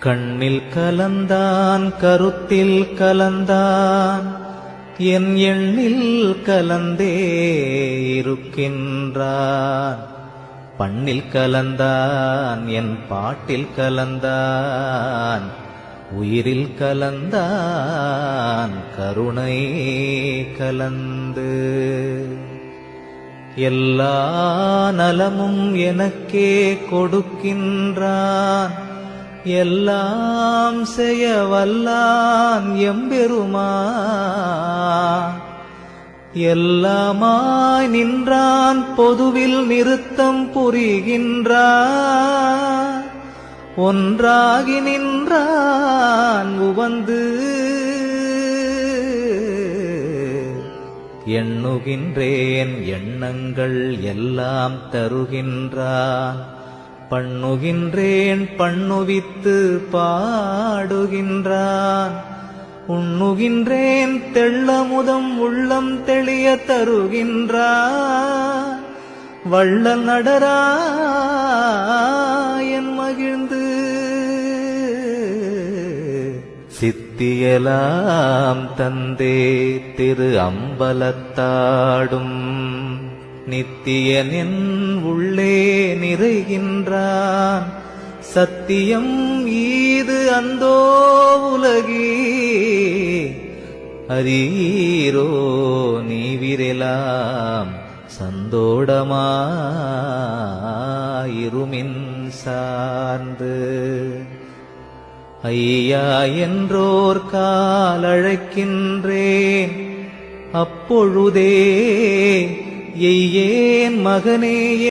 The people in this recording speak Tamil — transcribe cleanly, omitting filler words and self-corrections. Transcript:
கண்ணில் கலந்தான் கருத்தில் கலந்தான் என் எண்ணில் கலந்தே இருக்கின்றான். பண்ணில் கலந்தான் என் பாட்டில் கலந்தான் உயிரில் கலந்தான் கருணை கலந்து. எல்லா நலமும் எனக்கே கொடுக்கின்றான் எல்லாம் செய்ய வல்லான் எம்பெருமான். எல்லாமாய் நின்றான் பொதுவில் நிறுத்தம் புரிகின்றான். ஒன்றாகி நின்றான் உவந்து எண்ணுகின்றேன் எண்ணங்கள் எல்லாம் தருகின்றான். பண்ணுகின்றேன் பண்ணுவித்து பாடுகின்றான். உண்ணுகின்றேன் தெள்ளமுதம் உள்ளம் தெளிய தருகின்றான். வள்ளல் நடராயன் மகிழ்ந்து சித்தியலாம் தந்தே திரு அம்பலத்தாடும் நித்தியன் என் உள்ளே நிறைகின்றான். சத்தியம் ஈது அந்தோ உலகி அரீரோ நீவிரெலாம் சந்தோடமாயிருமின் சார்ந்து. ஐயா என்றோர் காலழைக்கின்றேன் அப்பொழுதே எய்யேன் மகனே